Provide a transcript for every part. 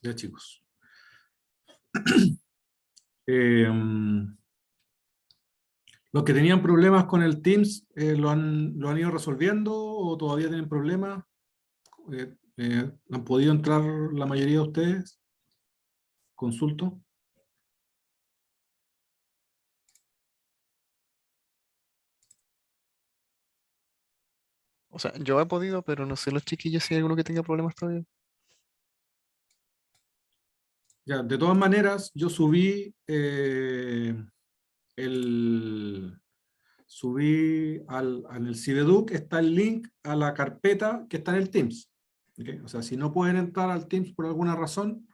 Ya, chicos. Eh, los que tenían problemas con el Teams, lo han ido resolviendo o todavía tienen problemas? ¿Han podido entrar la mayoría de ustedes? Consulto. O sea, yo he podido, pero no sé los chiquillos si hay alguno que tenga problemas todavía. Ya, de todas maneras, yo subí el, en el Cibeduc está el link a la carpeta que está en el Teams. ¿Ok? O sea, si no pueden entrar al Teams por alguna razón,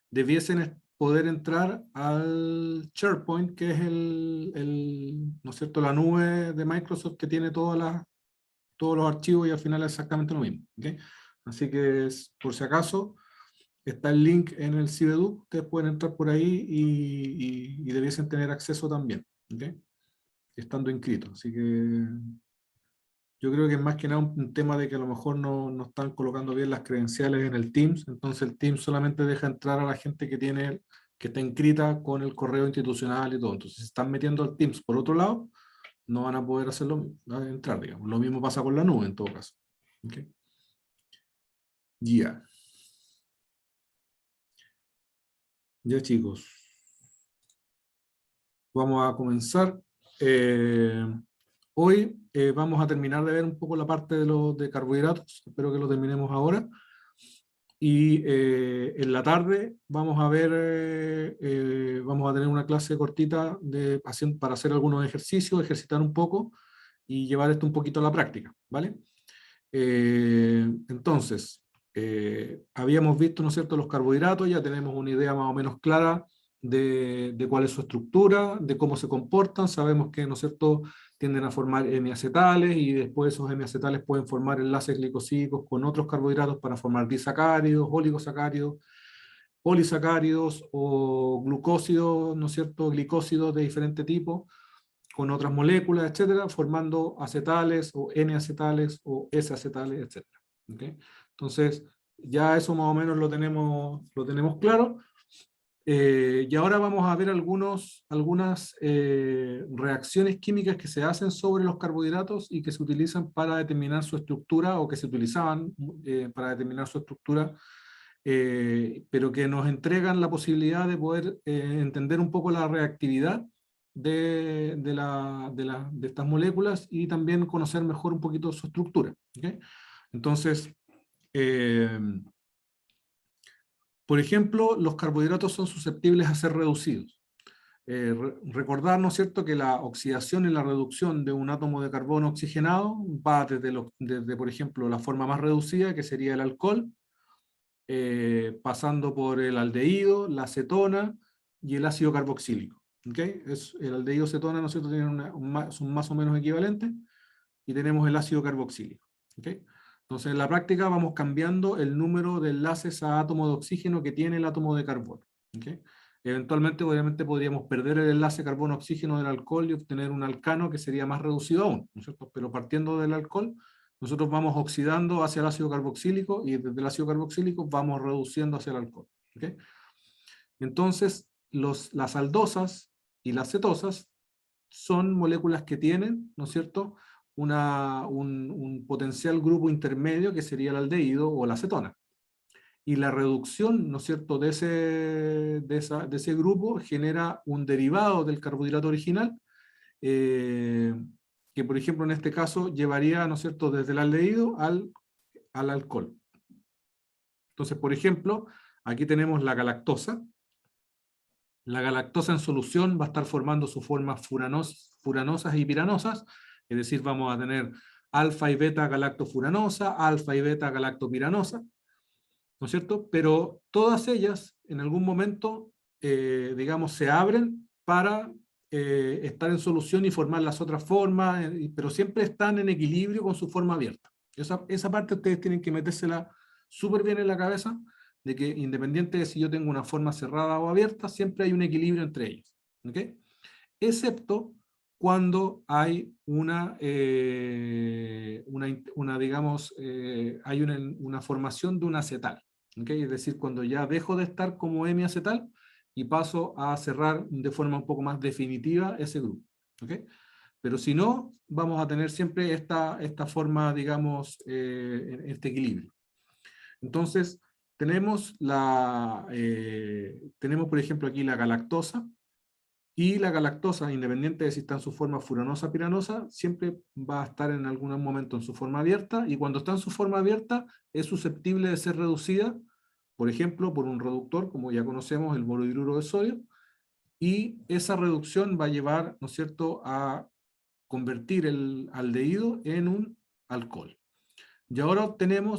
debiesen poder entrar al SharePoint, que es ¿no es cierto?, la nube de Microsoft que tiene todos los archivos y al final es exactamente lo mismo. ¿Ok? Así que, por si acaso, está el link en el Cibeduc, ustedes pueden entrar por ahí y debiesen tener acceso también. ¿Ok? Estando inscritos. Así que yo creo que es más que nada un tema de que a lo mejor no están colocando bien las credenciales en el Teams, entonces el Teams solamente deja entrar a la gente que está inscrita con el correo institucional y todo. Entonces, si están metiendo al Teams por otro lado, no van a poder hacerlo, entrar, digamos. Lo mismo pasa con la nube en todo caso. ¿Okay? Ya. Ya, chicos. Vamos a comenzar. Hoy vamos a terminar de ver un poco la parte de los de carbohidratos. Espero que lo terminemos ahora. Y en la tarde vamos a ver, vamos a tener una clase cortita para hacer algunos ejercicios, ejercitar un poco y llevar esto un poquito a la práctica, ¿vale? Entonces, habíamos visto, ¿no es cierto?, los carbohidratos, ya tenemos una idea más o menos clara de cuál es su estructura, de cómo se comportan, sabemos que, ¿no es cierto?, tienden a formar hemiacetales y después esos hemiacetales pueden formar enlaces glicosídicos con otros carbohidratos para formar disacáridos, oligosacáridos, polisacáridos o glucósidos, ¿no es cierto?, glicósidos de diferente tipo, con otras moléculas, etcétera, formando acetales o N-acetales o S-acetales, etcétera. ¿Okay? Entonces, ya eso más o menos lo tenemos claro. Y ahora vamos a ver algunas reacciones químicas que se hacen sobre los carbohidratos y que se utilizan para determinar su estructura, o que se utilizaban para determinar su estructura, pero que nos entregan la posibilidad de poder entender un poco la reactividad de estas moléculas y también conocer mejor un poquito su estructura. ¿Okay? Entonces, por ejemplo, los carbohidratos son susceptibles a ser reducidos. Recordar, ¿no es cierto?, que la oxidación y la reducción de un átomo de carbono oxigenado va desde, por ejemplo, la forma más reducida, que sería el alcohol, pasando por el aldehído, la acetona y el ácido carboxílico. ¿Okay? El aldehído y acetona, ¿no es cierto?, son más o menos equivalentes, y tenemos el ácido carboxílico. ¿Okay? Entonces, en la práctica vamos cambiando el número de enlaces a átomo de oxígeno que tiene el átomo de carbono. ¿Okay? Eventualmente, obviamente, podríamos perder el enlace carbono-oxígeno del alcohol y obtener un alcano que sería más reducido aún, ¿no es cierto? Pero partiendo del alcohol, nosotros vamos oxidando hacia el ácido carboxílico y desde el ácido carboxílico vamos reduciendo hacia el alcohol. ¿Okay? Entonces, las aldosas y las cetosas son moléculas que tienen, ¿no es cierto?, un potencial grupo intermedio que sería el aldehído o la acetona. Y la reducción, ¿no es cierto?, de ese grupo genera un derivado del carbohidrato original, que por ejemplo en este caso llevaría, ¿no es cierto?, desde el aldehído al alcohol. Entonces, por ejemplo, aquí tenemos la galactosa. La galactosa en solución va a estar formando sus formas furanosas y piranosas, es decir, vamos a tener alfa y beta galactofuranosa, alfa y beta galactopiranosa, ¿no es cierto? Pero todas ellas, en algún momento, digamos, se abren para estar en solución y formar las otras formas, pero siempre están en equilibrio con su forma abierta. Esa parte ustedes tienen que metérsela súper bien en la cabeza, de que independiente de si yo tengo una forma cerrada o abierta, siempre hay un equilibrio entre ellas. ¿Okay? Excepto cuando hay digamos, hay una formación de un acetal. ¿ok? Es decir, cuando ya dejo de estar como hemiacetal y paso a cerrar de forma un poco más definitiva ese grupo. ¿Ok? Pero si no, vamos a tener siempre esta forma, digamos, este equilibrio. Entonces, tenemos, por ejemplo, aquí la galactosa, y la galactosa, independiente de si está en su forma furanosa o piranosa, siempre va a estar en algún momento en su forma abierta, y cuando está en su forma abierta es susceptible de ser reducida, por ejemplo, por un reductor, como ya conocemos, el borohidruro de sodio, y esa reducción va a llevar, ¿no es cierto?, a convertir el aldehído en un alcohol. Y ahora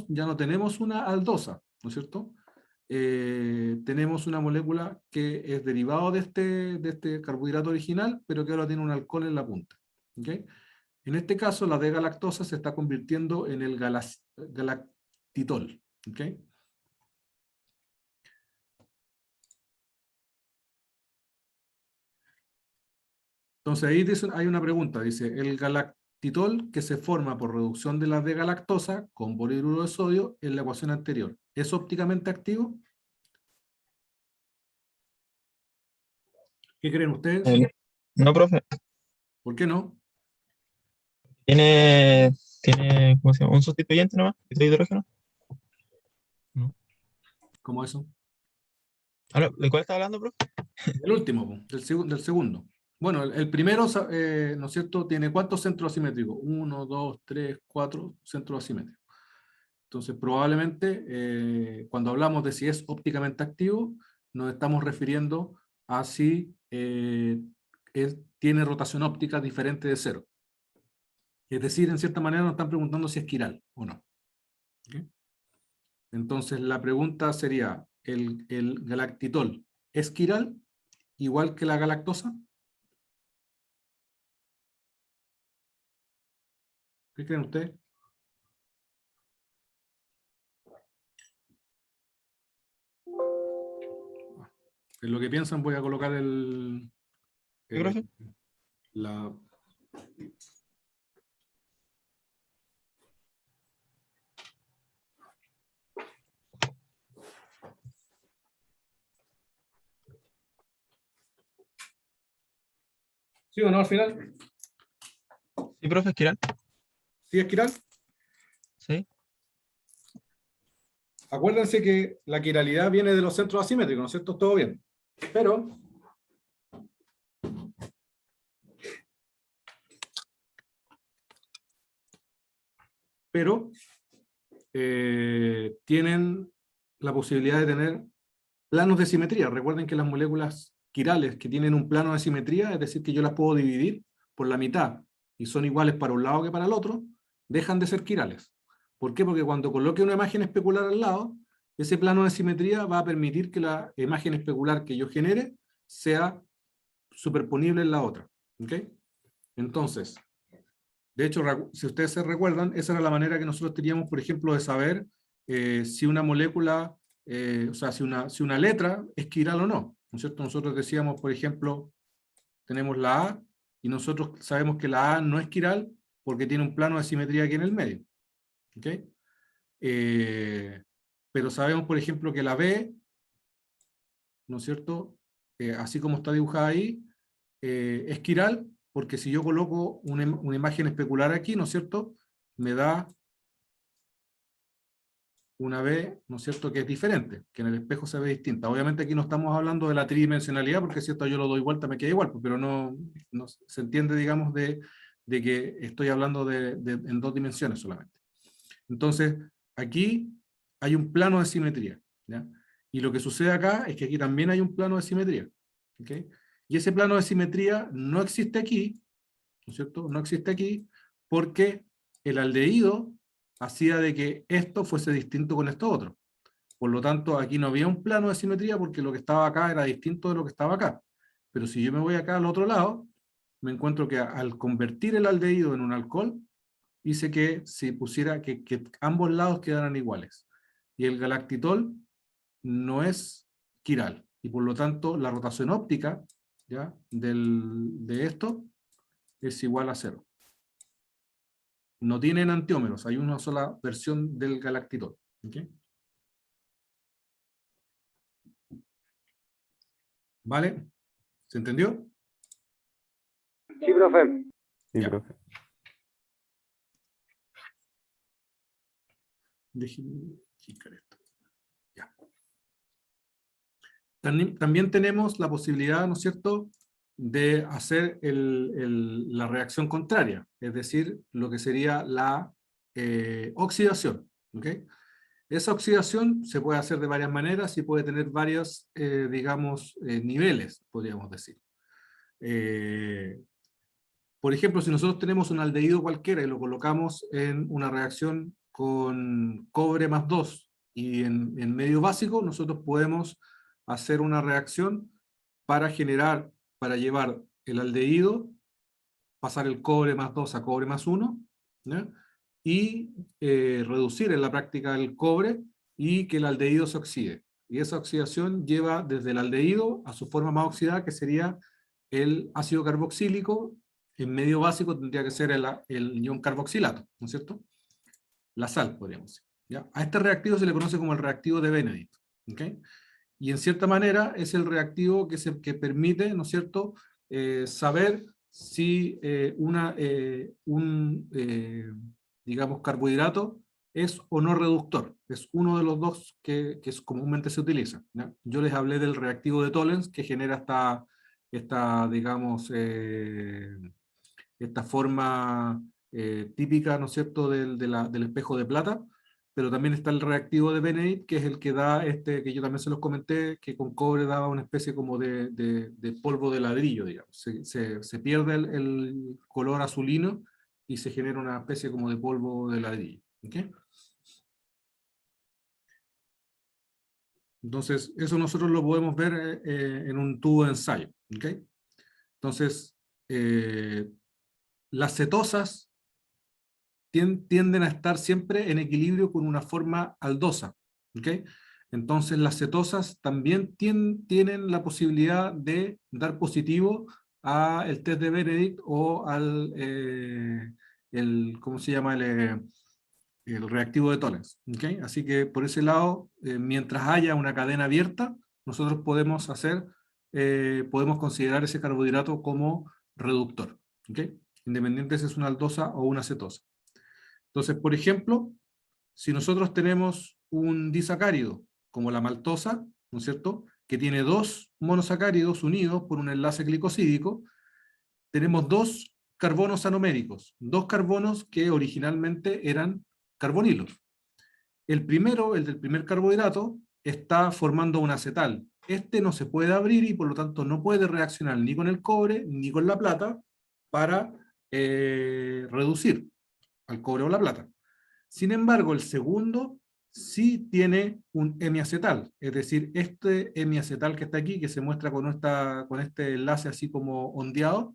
ya no tenemos una aldosa, ¿no es cierto? Tenemos una molécula que es derivado de este carbohidrato original, pero que ahora tiene un alcohol en la punta. ¿Okay? En este caso, la D-galactosa se está convirtiendo en el galactitol. ¿Okay? Entonces ahí hay una pregunta, dice, el galactitol que se forma por reducción de la D-galactosa con borohidruro de sodio en la ecuación anterior, ¿es ópticamente activo? ¿Qué creen ustedes? Eh, no, profe, ¿Por qué no? tiene, tiene, ¿cómo se llama? Un sustituyente nomás, de hidrógeno. No. ¿Cómo eso? ¿De cuál está hablando, profe? El último, po, del segundo. Bueno, el primero, ¿no es cierto?, tiene ¿cuántos centros asimétricos? 1, 2, 3, 4 centros asimétricos. Entonces, probablemente, cuando hablamos de si es ópticamente activo, nos estamos refiriendo a si tiene rotación óptica diferente de cero. Es decir, en cierta manera nos están preguntando si es quiral o no. ¿Ok? Entonces, la pregunta sería, ¿el galactitol es quiral igual que la galactosa? ¿Qué creen ustedes? En lo que piensan voy a colocar ¿Sí, eh, profe? la... ¿Sí o no al final? Sí, profe, Esquiral. ¿Sí es quiral? Sí. Acuérdense que la quiralidad viene de los centros asimétricos, ¿no es cierto? Todo bien. Pero tienen la posibilidad de tener planos de simetría. Recuerden que las moléculas quirales que tienen un plano de simetría, es decir, que yo las puedo dividir por la mitad y son iguales para un lado que para el otro, dejan de ser quirales. ¿Por qué? Porque cuando coloque una imagen especular al lado, ese plano de simetría va a permitir que la imagen especular que yo genere sea superponible en la otra. ¿Ok? Entonces, de hecho, si ustedes se recuerdan, esa era la manera que nosotros teníamos, por ejemplo, de saber si una molécula, o sea, si una letra es quiral o no. ¿No es cierto? Nosotros decíamos, por ejemplo, tenemos la A, y nosotros sabemos que la A no es quiral porque tiene un plano de simetría aquí en el medio. ¿Ok? Pero sabemos, por ejemplo, que la B, ¿no es cierto? Así como está dibujada ahí, es quiral, porque si yo coloco una imagen especular aquí, ¿no es cierto?, me da una B, ¿no es cierto?, que es diferente, que en el espejo se ve distinta. Obviamente aquí no estamos hablando de la tridimensionalidad, porque si esto yo lo doy vuelta me queda igual, pero no se entiende, digamos, de que estoy hablando en dos dimensiones solamente. Entonces, aquí hay un plano de simetría, ¿ya? Y lo que sucede acá es que aquí también hay un plano de simetría, ¿ok? Y ese plano de simetría no existe aquí, ¿no es cierto? No existe aquí porque el aldehído hacía de que esto fuese distinto con esto otro. Por lo tanto, aquí no había un plano de simetría porque lo que estaba acá era distinto de lo que estaba acá. Pero si yo me voy acá al otro lado, me encuentro que al convertir el aldehído en un alcohol, hice que si pusiera que ambos lados quedaran iguales. Y el galactitol no es quiral. Y por lo tanto, la rotación óptica, ¿ya?, de esto es igual a cero. No tienen antiómeros, hay una sola versión del galactitol. ¿Okay? ¿Vale? ¿Se entendió? Sí, profe. Sí, Ya. profe. Déjenme checar esto. Ya. También tenemos la posibilidad, ¿no es cierto?, de hacer la reacción contraria, es decir, lo que sería la oxidación. ¿Ok? Esa oxidación se puede hacer de varias maneras y puede tener varios, digamos, niveles, podríamos decir. Por ejemplo, si nosotros tenemos un aldehído cualquiera y lo colocamos en una reacción con cobre más 2 y en medio básico, nosotros podemos hacer una reacción para llevar el aldehído, pasar el cobre más 2 a cobre más 1, ¿ya? Y reducir en la práctica el cobre y que el aldehído se oxide. Y esa oxidación lleva desde el aldehído a su forma más oxidada, que sería el ácido carboxílico. En medio básico tendría que ser el ion carboxilato, ¿no es cierto? La sal, podríamos decir. ¿Ya? A este reactivo se le conoce como el reactivo de Benedict. ¿Ok? Y en cierta manera es el reactivo que permite, ¿no es cierto?, saber si digamos, carbohidrato es o no reductor. Es uno de los dos que comúnmente se utiliza, ¿ya? Yo les hablé del reactivo de Tollens, que genera digamos, esta forma típica, ¿no es cierto?, del espejo de plata, pero también está el reactivo de Benedict, que es el que da, que yo también se los comenté, que con cobre daba una especie como de polvo de ladrillo, digamos. Se pierde el color azulino y se genera una especie como de polvo de ladrillo. ¿Okay? Entonces, eso nosotros lo podemos ver en un tubo de ensayo. ¿Okay? Entonces, las cetosas tienden a estar siempre en equilibrio con una forma aldosa. ¿Okay? Entonces las cetosas también tienen la posibilidad de dar positivo al test de Benedict o ¿cómo se llama? El reactivo de Tollens. ¿Okay? Así que por ese lado, mientras haya una cadena abierta, nosotros podemos considerar ese carbohidrato como reductor. ¿Okay? Independiente si es una aldosa o una cetosa. Entonces, por ejemplo, si nosotros tenemos un disacárido, como la maltosa, ¿no es cierto?, que tiene dos monosacáridos unidos por un enlace glicosídico, tenemos dos carbonos anoméricos, dos carbonos que originalmente eran carbonilos. El primero, el del primer carbohidrato, está formando un acetal. Este no se puede abrir y por lo tanto no puede reaccionar ni con el cobre ni con la plata para reducir al cobre o la plata. Sin embargo, el segundo sí tiene un hemiacetal, es decir, este hemiacetal que está aquí, que se muestra con este enlace así como ondeado,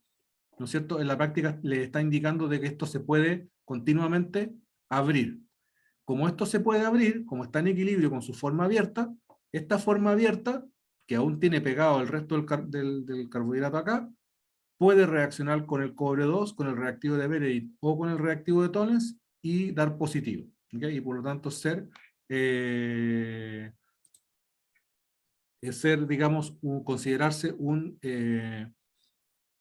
¿no es cierto? En la práctica le está indicando de que esto se puede continuamente abrir. Como esto se puede abrir, como está en equilibrio con su forma abierta, esta forma abierta, que aún tiene pegado el resto del carbohidrato acá, puede reaccionar con el cobre 2, con el reactivo de Benedict o con el reactivo de Tollens y dar positivo. ¿Okay? Y por lo tanto digamos, considerarse un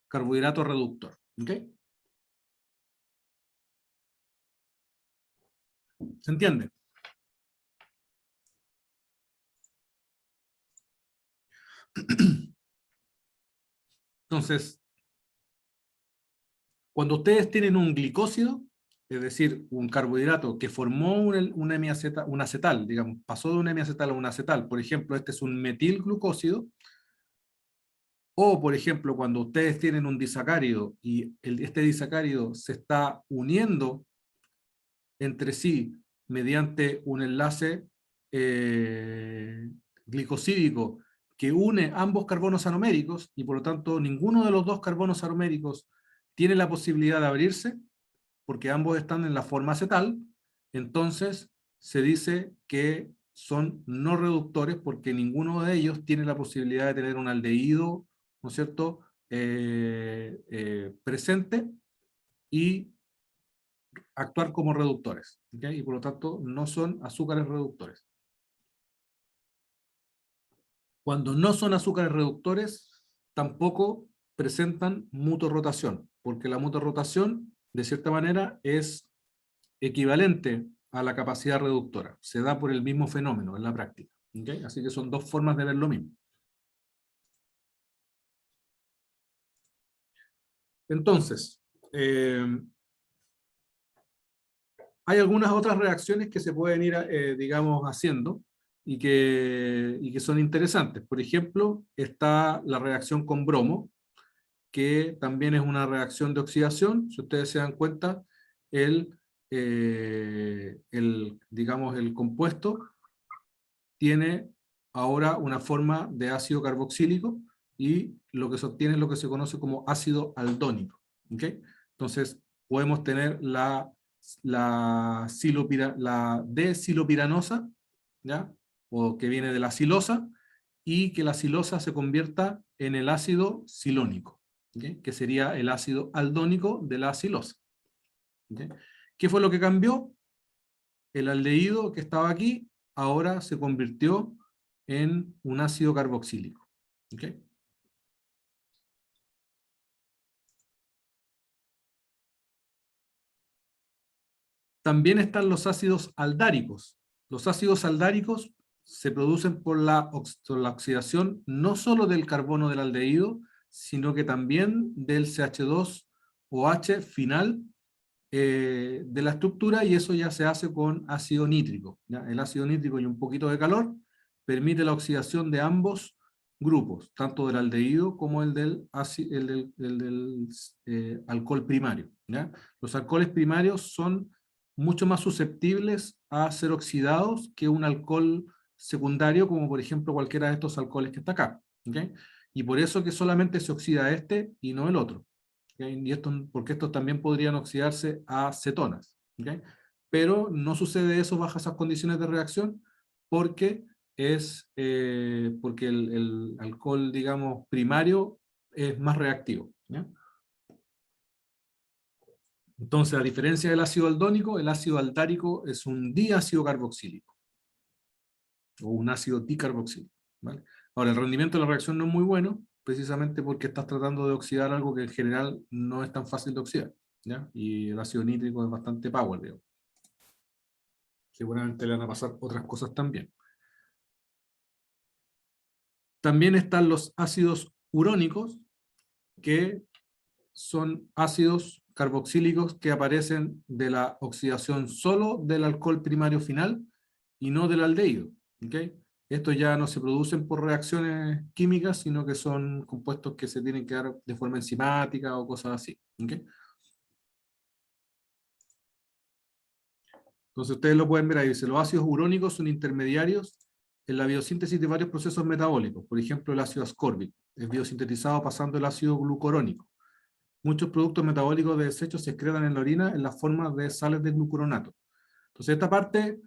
carbohidrato reductor. ¿Okay? ¿Se entiende? Entonces, cuando ustedes tienen un glicósido, es decir, un carbohidrato que formó un acetal, digamos, pasó de un hemiacetal a un acetal, por ejemplo, este es un metilglucósido, o por ejemplo, cuando ustedes tienen un disacárido y este disacárido se está uniendo entre sí mediante un enlace glicosídico que une ambos carbonos anoméricos, y por lo tanto ninguno de los dos carbonos anoméricos tiene la posibilidad de abrirse, porque ambos están en la forma acetal, entonces se dice que son no reductores porque ninguno de ellos tiene la posibilidad de tener un aldehído, ¿no es cierto?, presente y actuar como reductores, ¿okay? Y por lo tanto no son azúcares reductores. Cuando no son azúcares reductores, tampoco presentan mutorrotación, porque la mutorrotación, de cierta manera, es equivalente a la capacidad reductora. Se da por el mismo fenómeno en la práctica. ¿Okay? Así que son dos formas de ver lo mismo. Entonces, hay algunas otras reacciones que se pueden ir, digamos, haciendo y que son interesantes. Por ejemplo, está la reacción con bromo, que también es una reacción de oxidación. Si ustedes se dan cuenta, digamos, el compuesto tiene ahora una forma de ácido carboxílico y lo que se obtiene es lo que se conoce como ácido aldónico. ¿Okay? Entonces, podemos tener la desilopiranosa, ¿ya? O que viene de la silosa, y que la silosa se convierta en el ácido silónico, ¿okay? Que sería el ácido aldónico de la silosa. ¿Okay? ¿Qué fue lo que cambió? El aldehído que estaba aquí ahora se convirtió en un ácido carboxílico. ¿Okay? También están los ácidos aldáricos. Los ácidos aldáricos se producen por la oxidación no solo del carbono del aldehído, sino que también del CH2OH final de la estructura, y eso ya se hace con ácido nítrico. ¿Ya? El ácido nítrico y un poquito de calor permite la oxidación de ambos grupos, tanto del aldehído como el del alcohol primario. ¿Ya? Los alcoholes primarios son mucho más susceptibles a ser oxidados que un alcohol secundario, como por ejemplo cualquiera de estos alcoholes que está acá. ¿Okay? Y por eso que solamente se oxida este y no el otro. ¿Okay? Y porque estos también podrían oxidarse a cetonas. ¿Okay? Pero no sucede eso bajo esas condiciones de reacción, porque porque el alcohol, digamos, primario es más reactivo. ¿Ya? Entonces, a diferencia del ácido aldónico, el ácido aldárico es un diácido carboxílico, o un ácido dicarboxílico. ¿Vale? Ahora, el rendimiento de la reacción no es muy bueno, precisamente porque estás tratando de oxidar algo que en general no es tan fácil de oxidar. ¿Ya? Y el ácido nítrico es bastante power, digamos. Seguramente le van a pasar otras cosas también. También están los ácidos urónicos, que son ácidos carboxílicos que aparecen de la oxidación solo del alcohol primario final y no del aldehído. ¿Okay? Estos ya no se producen por reacciones químicas, sino que son compuestos que se tienen que dar de forma enzimática o cosas así. ¿Okay? Entonces ustedes lo pueden ver ahí, dice, los ácidos urónicos son intermediarios en la biosíntesis de varios procesos metabólicos. Por ejemplo, el ácido ascórbico es biosintetizado pasando el ácido glucurónico. Muchos productos metabólicos de desechos se excretan en la orina en la forma de sales de glucuronato. Entonces esta parte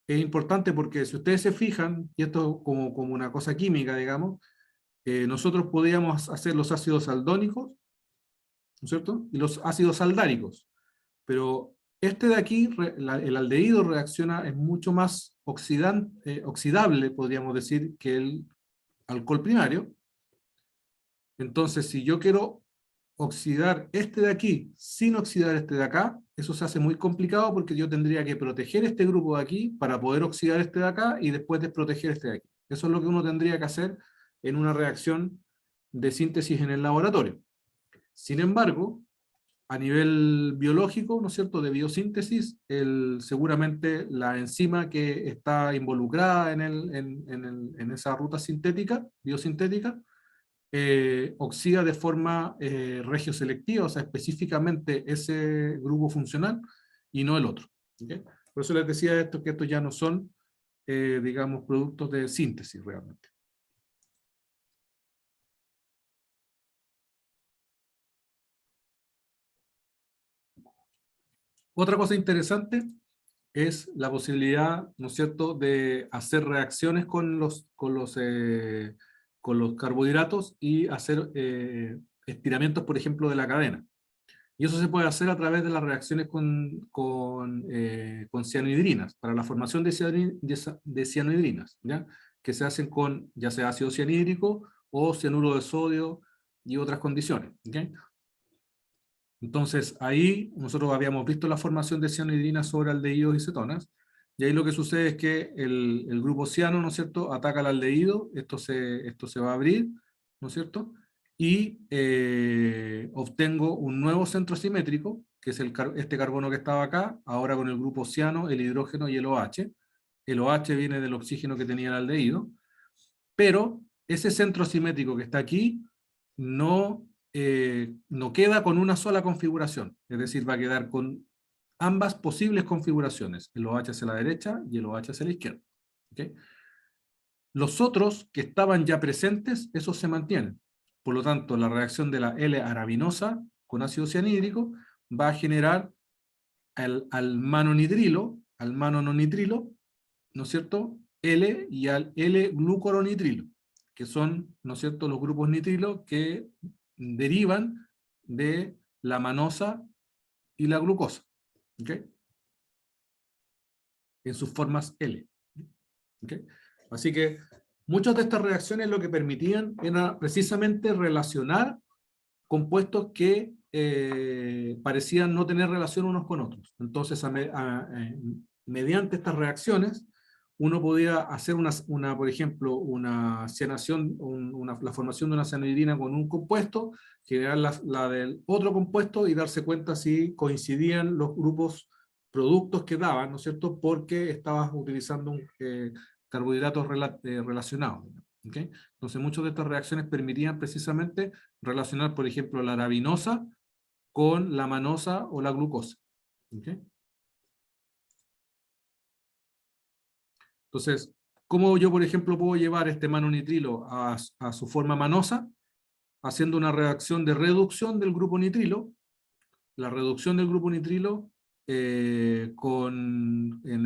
es importante porque si ustedes se fijan, y esto como una cosa química, digamos, nosotros podíamos hacer los ácidos aldónicos, ¿no es cierto? Y los ácidos aldáricos. Pero este de aquí, el aldehído reacciona, es mucho más oxidable, podríamos decir, que el alcohol primario. Entonces, si yo quiero oxidar este de aquí sin oxidar este de acá, eso se hace muy complicado porque yo tendría que proteger este grupo de aquí para poder oxidar este de acá y después desproteger este de aquí. Eso es lo que uno tendría que hacer en una reacción de síntesis en el laboratorio. Sin embargo, a nivel biológico, ¿no es cierto?, de biosíntesis, seguramente la enzima que está involucrada en esa ruta sintética, biosintética, oxida de forma regioselectiva, o sea, específicamente ese grupo funcional y no el otro. ¿Okay? Por eso les decía esto, que estos ya no son, digamos, productos de síntesis realmente. Otra cosa interesante es la posibilidad, ¿no es cierto?, de hacer reacciones con los carbohidratos y hacer estiramientos, por ejemplo, de la cadena. Y eso se puede hacer a través de las reacciones con cianhidrinas, para la formación de cianhidrinas, ¿ya? que se hacen con ya sea ácido cianhídrico o cianuro de sodio y otras condiciones. ¿Okay? Entonces ahí nosotros habíamos visto la formación de cianhidrina sobre aldehídos y cetonas, y ahí lo que sucede es que el grupo ciano, ¿no es cierto?, ataca al aldehído, esto se va a abrir, ¿no es cierto?, y obtengo un nuevo centro simétrico, que es este carbono que estaba acá, ahora con el grupo ciano, el hidrógeno y el OH. El OH viene del oxígeno que tenía el aldehído, pero ese centro simétrico que está aquí no queda con una sola configuración, es decir, va a quedar con ambas posibles configuraciones, el OH hacia la derecha y el OH hacia la izquierda. ¿Okay? Los otros que estaban ya presentes, esos se mantienen. Por lo tanto, la reacción de la L-arabinosa con ácido cianhídrico va a generar al manonitrilo, al manononitrilo, ¿no es cierto?, L y al L-glucoronitrilo, que son, ¿no es cierto?, los grupos nitrilo que derivan de la manosa y la glucosa, ¿okay?, en sus formas L. ¿Okay? Así que muchas de estas reacciones lo que permitían era precisamente relacionar compuestos que parecían no tener relación unos con otros. Entonces, mediante estas reacciones, uno podía hacer por ejemplo, una cianación, la formación de una cianhidrina con un compuesto, generar la del otro compuesto y darse cuenta si coincidían los grupos productos que daban, ¿no es cierto?, porque estabas utilizando carbohidratos relacionados. ¿Okay? Entonces, muchas de estas reacciones permitían precisamente relacionar, por ejemplo, la arabinosa con la manosa o la glucosa. ¿Okay? Entonces, ¿cómo yo, por ejemplo, puedo llevar este manonitrilo a su forma manosa? Haciendo una reacción de reducción del grupo nitrilo. La reducción del grupo nitrilo en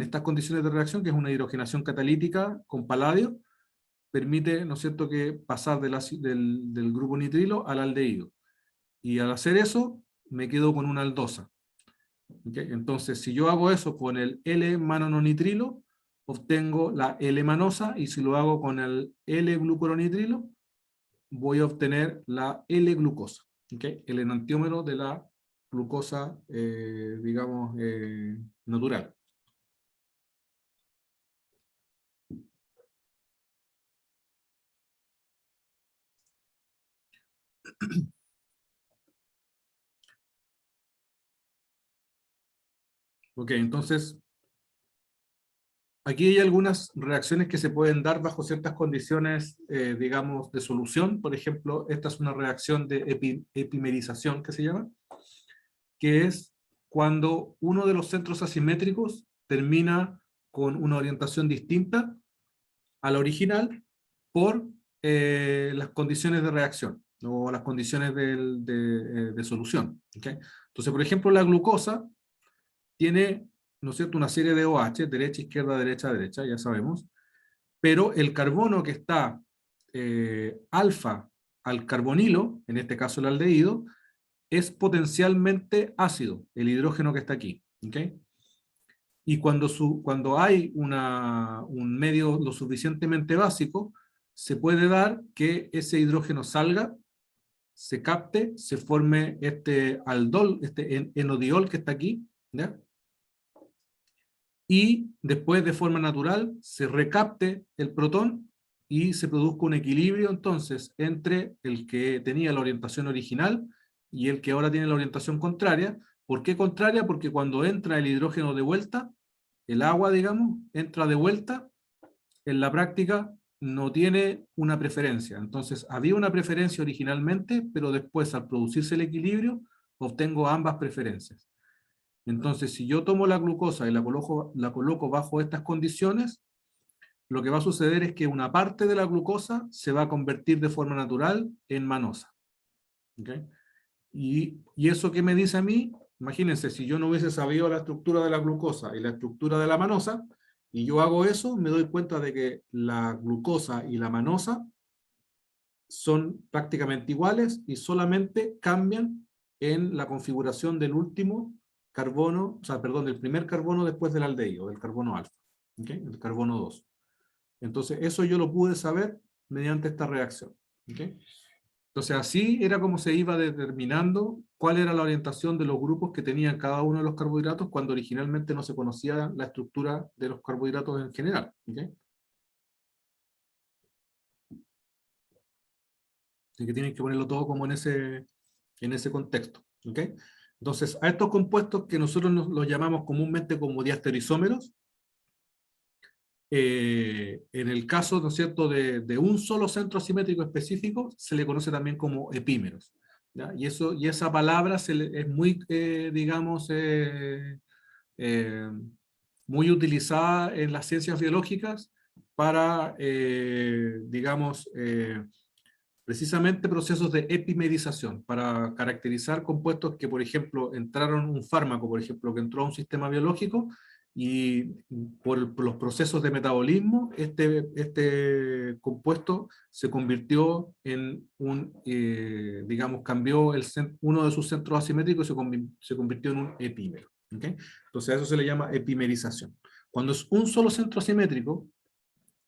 estas condiciones de reacción, que es una hidrogenación catalítica con paladio, permite, ¿no es cierto?, que pasar del grupo nitrilo al aldehído. Y al hacer eso, me quedo con una aldosa. ¿Okay? Entonces, si yo hago eso con el L-manononitrilo, obtengo la L-manosa, y si lo hago con el L-glucoronitrilo, voy a obtener la L-glucosa. ¿Okay? El enantiómero de la glucosa, digamos, natural. Ok, entonces, aquí hay algunas reacciones que se pueden dar bajo ciertas condiciones, digamos, de solución. Por ejemplo, esta es una reacción de epimerización, que se llama, que es cuando uno de los centros asimétricos termina con una orientación distinta a la original por las condiciones de reacción, o las condiciones de solución. ¿Okay? Entonces, por ejemplo, la glucosa tiene, ¿no es cierto?, una serie de OH, derecha, izquierda, derecha, derecha, ya sabemos, pero el carbono que está alfa al carbonilo, en este caso el aldehído, es potencialmente ácido, el hidrógeno que está aquí. ¿Okay? Y cuando hay un medio lo suficientemente básico, se puede dar que ese hidrógeno salga, se capte, se forme este aldol, este enodiol que está aquí, ¿ya? Y después, de forma natural, se recapte el protón y se produzca un equilibrio entonces entre el que tenía la orientación original y el que ahora tiene la orientación contraria. ¿Por qué contraria? Porque cuando entra el hidrógeno de vuelta, el agua, digamos, entra de vuelta, en la práctica no tiene una preferencia. Entonces, había una preferencia originalmente, pero después, al producirse el equilibrio, obtengo ambas preferencias. Entonces, si yo tomo la glucosa y la coloco bajo estas condiciones, lo que va a suceder es que una parte de la glucosa se va a convertir de forma natural en manosa. ¿Okay? ¿Y eso qué me dice a mí? Imagínense, si yo no hubiese sabido la estructura de la glucosa y la estructura de la manosa, y yo hago eso, me doy cuenta de que la glucosa y la manosa son prácticamente iguales y solamente cambian en la configuración del último carbono, o sea, perdón, del primer carbono después del aldehído, del carbono alfa, ¿okay? El carbono 2. Entonces, eso yo lo pude saber mediante esta reacción. ¿Ok? Entonces, así era como se iba determinando cuál era la orientación de los grupos que tenían cada uno de los carbohidratos cuando originalmente no se conocía la estructura de los carbohidratos en general. ¿Ok? Así que tienen que ponerlo todo como en ese contexto. ¿Ok? Entonces, a estos compuestos que nosotros los llamamos comúnmente como diastereoisómeros, en el caso, ¿no es cierto?, de un solo centro asimétrico específico, se le conoce también como epímeros. ¿Ya? Y esa palabra es muy, digamos, muy utilizada en las ciencias biológicas para, digamos, precisamente procesos de epimerización, para caracterizar compuestos que, por ejemplo, entraron un fármaco, por ejemplo, que entró a un sistema biológico, y por los procesos de metabolismo, este compuesto se convirtió en digamos, cambió uno de sus centros asimétricos y se convirtió en un epímero. ¿Okay? Entonces a eso se le llama epimerización. Cuando es un solo centro asimétrico,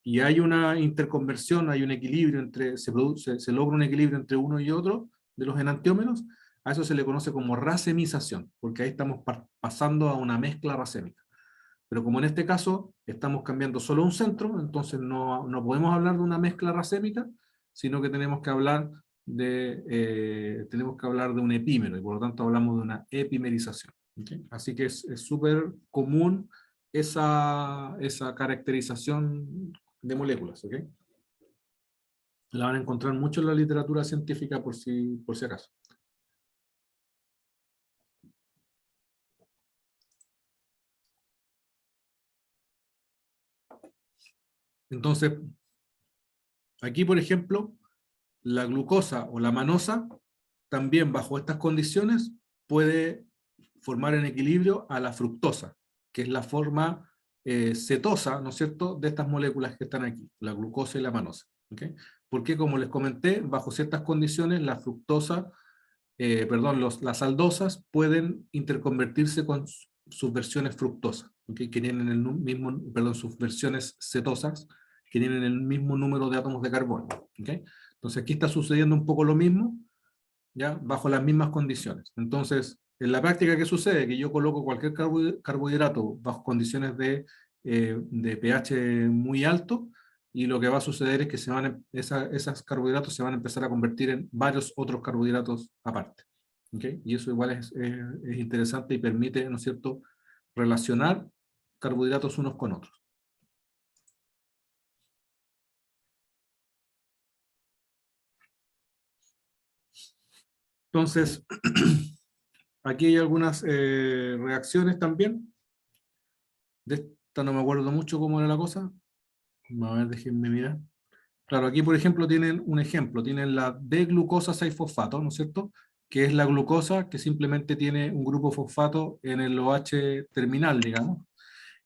y hay una interconversión, hay un equilibrio se logra un equilibrio entre uno y otro de los enantiómeros, a eso se le conoce como racemización, porque ahí estamos pasando a una mezcla racémica. Pero como en este caso estamos cambiando solo un centro, entonces no podemos hablar de una mezcla racémica, sino que tenemos que hablar de un epímero, y por lo tanto hablamos de una epimerización. ¿Okay? Así que es súper común esa caracterización de moléculas. ¿Okay? La van a encontrar mucho en la literatura científica por si acaso. Entonces, aquí por ejemplo, la glucosa o la manosa, también bajo estas condiciones, puede formar en equilibrio a la fructosa, que es la forma cetosa, ¿no es cierto?, de estas moléculas que están aquí, la glucosa y la manosa. ¿Okay? Porque, como les comenté, bajo ciertas condiciones, la fructosa, las aldosas pueden interconvertirse con sus versiones fructosas, ¿okay? Que tienen el mismo, sus versiones cetosas, que tienen el mismo número de átomos de carbono. ¿Okay? Entonces aquí está sucediendo un poco lo mismo, ¿ya? Bajo las mismas condiciones. Entonces, en la práctica, ¿qué sucede? Que yo coloco cualquier carbohidrato bajo condiciones de pH muy alto, y lo que va a suceder es que esos carbohidratos se van a empezar a convertir en varios otros carbohidratos aparte. ¿Okay? Y eso igual es interesante y permite, ¿no es cierto?, relacionar carbohidratos unos con otros. Entonces, aquí hay algunas reacciones también. De esta no me acuerdo mucho cómo era la cosa. A ver, déjenme mirar. Claro, aquí por ejemplo tienen un ejemplo. Tienen la D-glucosa 6-fosfato, ¿no es cierto? Que es la glucosa que simplemente tiene un grupo fosfato en el OH terminal, digamos.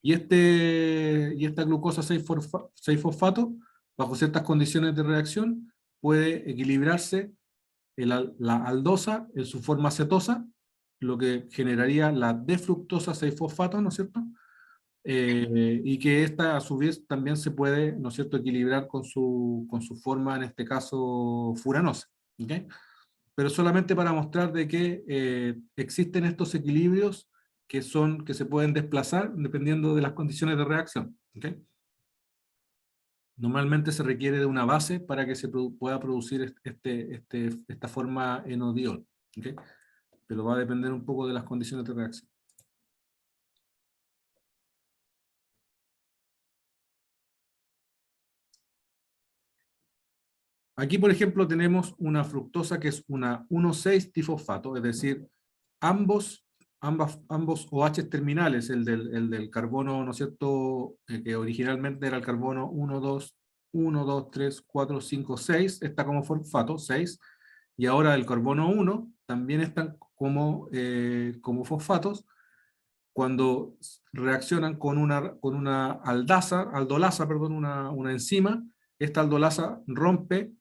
Y esta glucosa 6-fosfato, bajo ciertas condiciones de reacción, puede equilibrarse la aldosa en su forma cetosa, lo que generaría la D-fructosa 6-fosfato, ¿no es cierto? Y que esta a su vez también se puede, ¿no es cierto?, equilibrar con su forma, en este caso, furanosa. ¿Okay? Pero solamente para mostrar de que existen estos equilibrios que se pueden desplazar dependiendo de las condiciones de reacción. ¿Okay? Normalmente se requiere de una base para que se pueda producir esta forma enodiol. ¿Okay? Pero va a depender un poco de las condiciones de reacción. Aquí, por ejemplo, tenemos una fructosa que es una 1,6-difosfato, es decir, ambos OH terminales, el del carbono, ¿no es cierto?, que originalmente era el carbono 1, 2, 3, 4, 5, 6, está como fosfato, 6, y ahora el carbono 1 también están como fosfatos. Cuando reaccionan con una aldolasa, perdón, una enzima, esta aldolasa rompe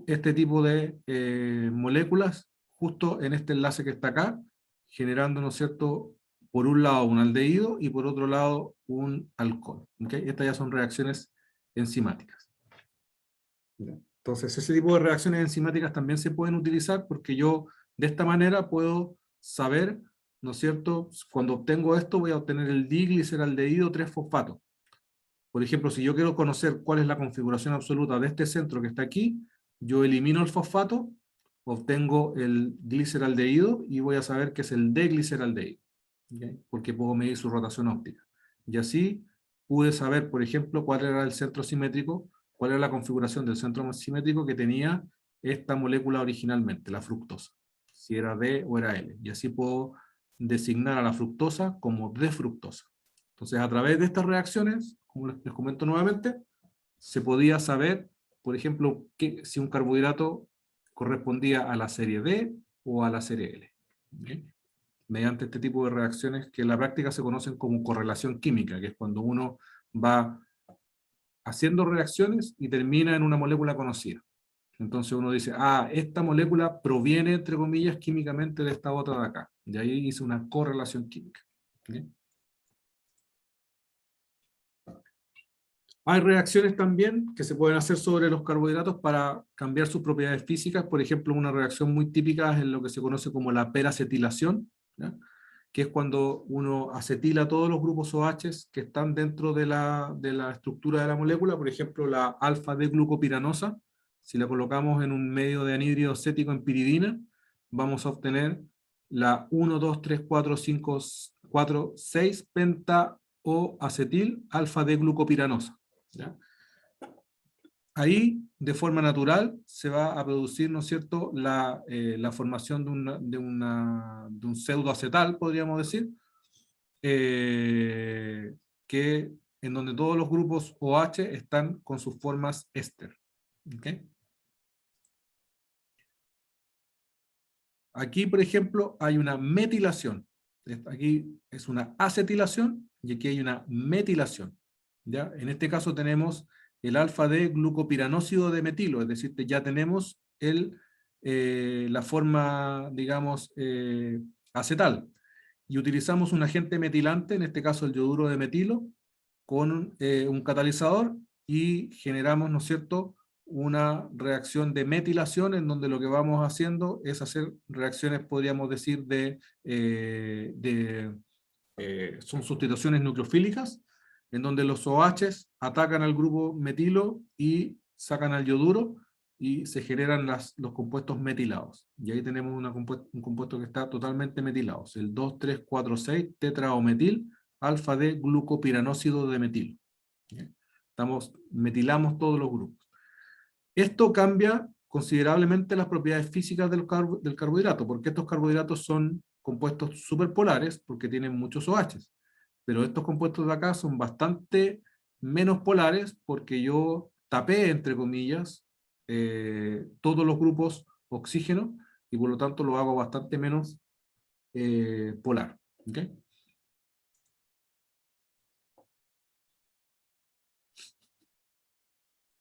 este tipo de moléculas justo en este enlace que está acá, generando, ¿no es cierto?, por un lado un aldehído y por otro lado un alcohol. ¿Okay? Estas ya son reacciones enzimáticas. Entonces, ese tipo de reacciones enzimáticas también se pueden utilizar porque yo de esta manera puedo saber, ¿no es cierto? Cuando obtengo esto voy a obtener el digliceraldehído 3-fosfato. Por ejemplo, si yo quiero conocer cuál es la configuración absoluta de este centro que está aquí, yo elimino el fosfato, obtengo el gliceraldehído y voy a saber que es el D-gliceraldehído, ¿okay? Porque puedo medir su rotación óptica. Y así pude saber, por ejemplo, cuál era el centro simétrico, cuál era la configuración del centro simétrico que tenía esta molécula originalmente, la fructosa, si era D o era L. Y así puedo designar a la fructosa como D-fructosa. Entonces, a través de estas reacciones, como les comento nuevamente, se podía saber, por ejemplo, si un carbohidrato correspondía a la serie D o a la serie L. ¿Okay? Mediante este tipo de reacciones que en la práctica se conocen como correlación química, que es cuando uno va haciendo reacciones y termina en una molécula conocida. Entonces uno dice, ah, esta molécula proviene, entre comillas, químicamente de esta otra de acá. Y ahí hice una correlación química. ¿Okay? Hay reacciones también que se pueden hacer sobre los carbohidratos para cambiar sus propiedades físicas. Por ejemplo, una reacción muy típica es en lo que se conoce como la peracetilación, ¿ya? Que es cuando uno acetila todos los grupos OH que están dentro de la estructura de la molécula. Por ejemplo, la alfa-D-glucopiranosa, si la colocamos en un medio de anhídrido acético en piridina, vamos a obtener la 1, 2, 3, 4, 5, 4, 6 penta o acetil alfa-D-glucopiranosa. ¿Ya? Ahí, de forma natural, se va a producir, ¿no es cierto?, la formación de un pseudoacetal, podríamos decir, en donde todos los grupos OH están con sus formas éster. ¿Okay? Aquí, por ejemplo, hay una metilación. Aquí es una acetilación y aquí hay una metilación. ¿Ya? En este caso tenemos el alfa-D-glucopiranósido de metilo, es decir, ya tenemos la forma, digamos, acetal. Y utilizamos un agente metilante, en este caso el yoduro de metilo, con un catalizador y generamos, ¿no es cierto?, una reacción de metilación en donde lo que vamos haciendo es hacer reacciones, podríamos decir, son sustituciones nucleofílicas, en donde los OHs atacan al grupo metilo y sacan al yoduro y se generan los compuestos metilados. Y ahí tenemos un compuesto que está totalmente metilado, el 2,3,4,6 tetraometil alfa-D-glucopiranósido de metilo. Metilamos todos los grupos. Esto cambia considerablemente las propiedades físicas del carbohidrato, porque estos carbohidratos son compuestos superpolares, porque tienen muchos OHs, pero estos compuestos de acá son bastante menos polares, porque yo tapé, entre comillas, todos los grupos oxígeno, y por lo tanto lo hago bastante menos polar. ¿Okay?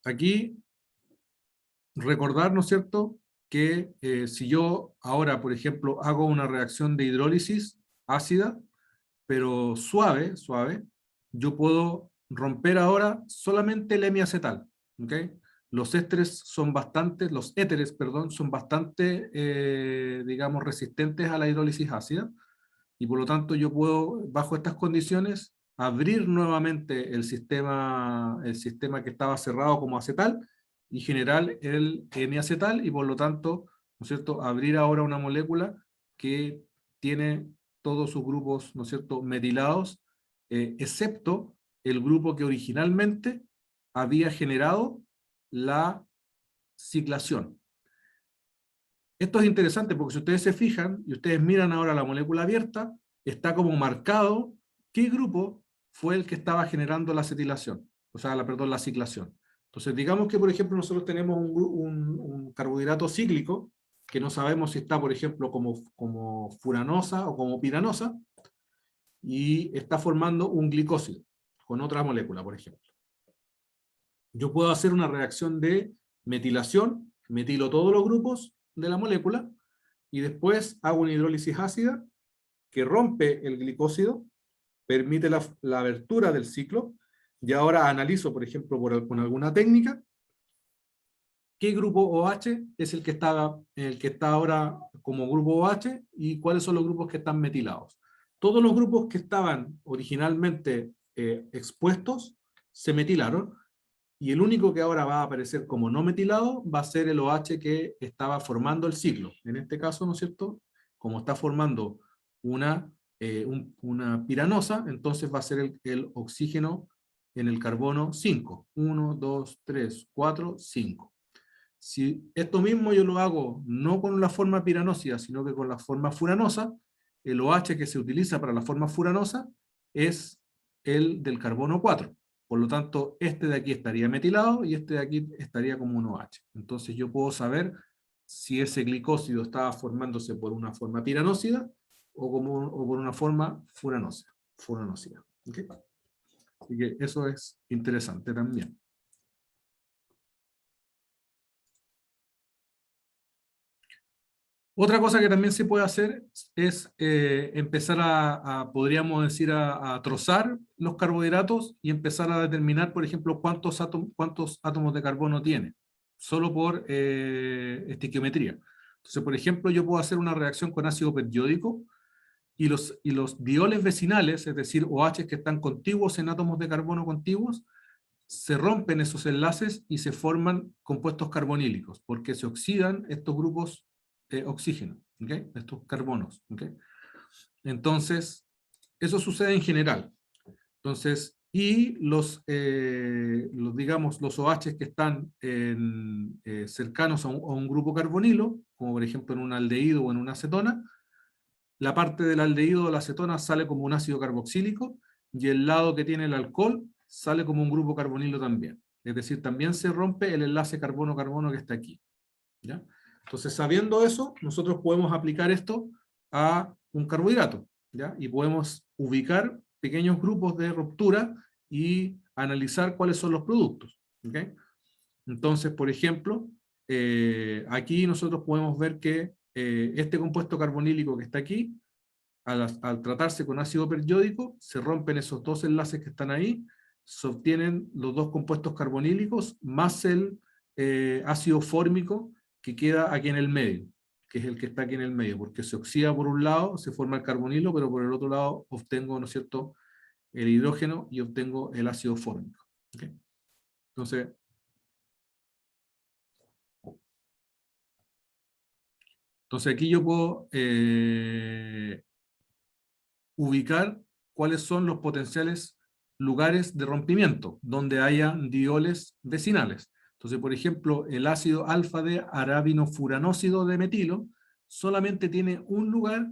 Aquí recordar, ¿no es cierto?, que si yo ahora, por ejemplo, hago una reacción de hidrólisis ácida, pero suave, yo puedo romper ahora solamente el hemiacetal. ¿Okay? Los éteres, son bastante, digamos, resistentes a la hidrólisis ácida, y por lo tanto yo puedo, bajo estas condiciones, abrir nuevamente el sistema que estaba cerrado como acetal, y generar el hemiacetal, y por lo tanto, ¿no es cierto?, abrir ahora una molécula que tiene todos sus grupos, ¿no es cierto?, metilados, excepto el grupo que originalmente había generado la ciclación. Esto es interesante porque si ustedes se fijan, y ustedes miran ahora la molécula abierta, está como marcado qué grupo fue el que estaba generando la acetilación, o sea, la ciclación. Entonces, digamos que, por ejemplo, nosotros tenemos un carbohidrato cíclico, que no sabemos si está, por ejemplo, como furanosa o como piranosa, y está formando un glicósido con otra molécula, por ejemplo. Yo puedo hacer una reacción de metilación, metilo todos los grupos de la molécula, y después hago una hidrólisis ácida que rompe el glicósido, permite la abertura del ciclo, Y ahora analizo, por ejemplo, con alguna técnica, qué grupo OH es el que está ahora como grupo OH y cuáles son los grupos que están metilados. Todos los grupos que estaban originalmente expuestos se metilaron, y el único que ahora va a aparecer como no metilado va a ser el OH que estaba formando el ciclo. En este caso, ¿no es cierto? Como está formando una piranosa, entonces va a ser el oxígeno en el carbono 5. 1, 2, 3, 4, 5. Si esto mismo yo lo hago no con la forma piranósida, sino que con la forma furanosa, el OH que se utiliza para la forma furanosa es el del carbono 4. Por lo tanto, este de aquí estaría metilado y este de aquí estaría como un OH. Entonces yo puedo saber si ese glicósido estaba formándose por una forma piranósida o por una forma furanósida. ¿Okay? Así que eso es interesante también. Otra cosa que también se puede hacer es empezar podríamos decir, a trozar los carbohidratos y empezar a determinar, por ejemplo, cuántos átomos de carbono tiene, solo por estequiometría. Entonces, por ejemplo, yo puedo hacer una reacción con ácido periódico y los dioles vecinales, es decir, OH que están contiguos en átomos de carbono contiguos, se rompen esos enlaces y se forman compuestos carbonílicos, porque se oxidan estos grupos oxígeno, ¿okay? Estos carbonos. ¿Okay? Entonces, eso sucede en general. Entonces, y digamos, los OH que están cercanos a un grupo carbonilo, como por ejemplo en un aldehído o en una acetona, la parte del aldehído o la acetona sale como un ácido carboxílico, y el lado que tiene el alcohol sale como un grupo carbonilo también. Es decir, también se rompe el enlace carbono-carbono que está aquí. ¿Ya? Entonces, sabiendo eso, nosotros podemos aplicar esto a un carbohidrato, ¿ya? Y podemos ubicar pequeños grupos de ruptura y analizar cuáles son los productos. ¿Okay? Entonces, por ejemplo, aquí nosotros podemos ver que este compuesto carbonílico que está aquí, al tratarse con ácido periódico, se rompen esos dos enlaces que están ahí, se obtienen los dos compuestos carbonílicos más el ácido fórmico que queda aquí en el medio, que es el que está aquí en el medio, porque se oxida por un lado, se forma el carbonilo, pero por el otro lado obtengo, ¿no es cierto?, el hidrógeno y obtengo el ácido fórmico. ¿Okay? Entonces aquí yo puedo ubicar cuáles son los potenciales lugares de rompimiento, donde haya dioles vecinales. Entonces, por ejemplo, el ácido alfa de arabinofuranóxido de metilo solamente tiene un lugar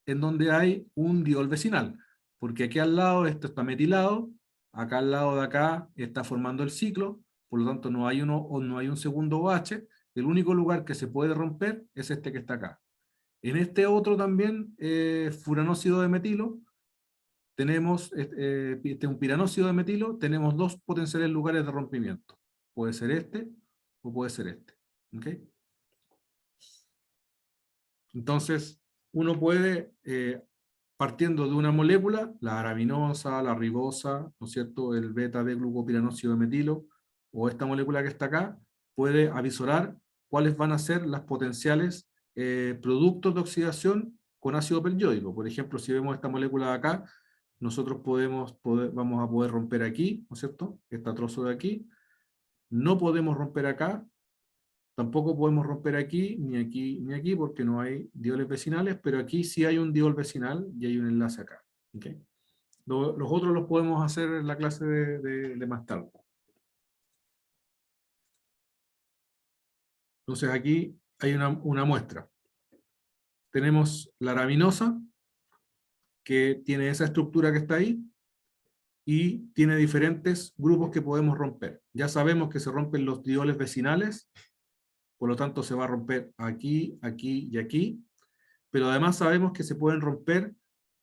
en donde hay un diol vecinal, porque aquí al lado esto está metilado, acá al lado de acá está formando el ciclo, por lo tanto no hay un segundo OH, el único lugar que se puede romper es este que está acá. En este otro también, furanóxido de metilo, tenemos un piranóxido de metilo, tenemos dos potenciales lugares de rompimiento. Puede ser este o puede ser este. ¿Okay? Entonces, uno puede, partiendo de una molécula, la arabinosa, la ribosa, ¿no es cierto?, el beta-D-glucopiranóxido de metilo, o esta molécula que está acá, puede avisorar cuáles van a ser las potenciales productos de oxidación con ácido periódico. Por ejemplo, si vemos esta molécula de acá, nosotros vamos a poder romper aquí, ¿no es cierto?, este trozo de aquí. No podemos romper acá, tampoco podemos romper aquí, ni aquí, porque no hay dioles vecinales, pero aquí sí hay un diol vecinal y hay un enlace acá. ¿Okay? Los otros los podemos hacer en la clase de más tarde. Entonces aquí hay una muestra. Tenemos la arabinosa, que tiene esa estructura que está ahí, y tiene diferentes grupos que podemos romper. Ya sabemos que se rompen los dioles vecinales, por lo tanto se va a romper aquí, aquí y aquí, pero además sabemos que se pueden romper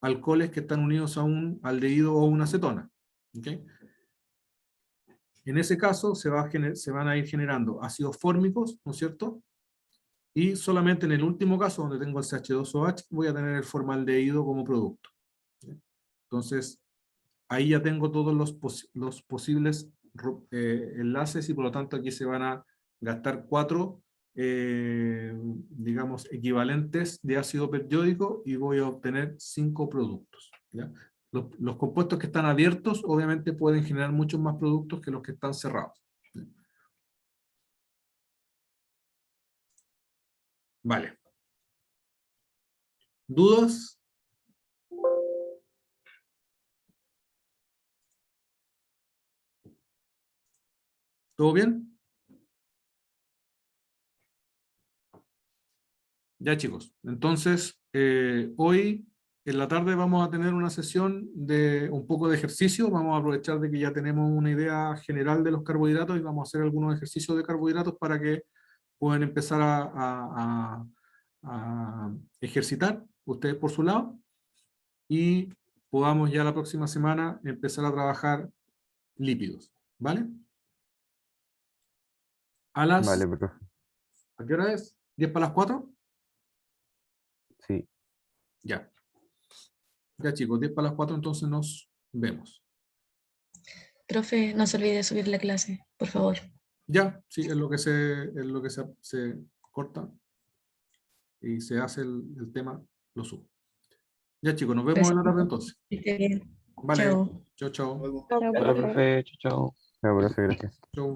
alcoholes que están unidos a un aldehído o una acetona. ¿Okay? En ese caso se van a ir generando ácidos fórmicos, ¿no es cierto? Y solamente en el último caso, donde tengo el CH2OH, voy a tener el formaldehído como producto. Entonces, ahí ya tengo todos los posibles enlaces y por lo tanto aquí se van a gastar 4 digamos, equivalentes de ácido periódico y voy a obtener 5 productos. ¿Ya? Los compuestos que están abiertos obviamente pueden generar muchos más productos que los que están cerrados. Vale. ¿Dudas? ¿Todo bien? Ya, chicos. Entonces, hoy en la tarde vamos a tener una sesión de un poco de ejercicio. Vamos a aprovechar de que ya tenemos una idea general de los carbohidratos y vamos a hacer algunos ejercicios de carbohidratos para que puedan empezar a ejercitar ustedes por su lado y podamos ya la próxima semana empezar a trabajar lípidos. ¿Vale? Vale, profe. ¿A qué hora es? ¿10 para las 4? Sí. Ya. Ya, chicos, 10 para las 4, entonces nos vemos. Profe, no se olvide de subir la clase, por favor. Ya, sí, es lo que se corta y se hace el tema, lo subo. Ya, chicos, nos vemos en la tarde entonces. Que esté bien. Vale, Chao. chao, chao. Chao, profe. Chao, profe, gracias. Chao.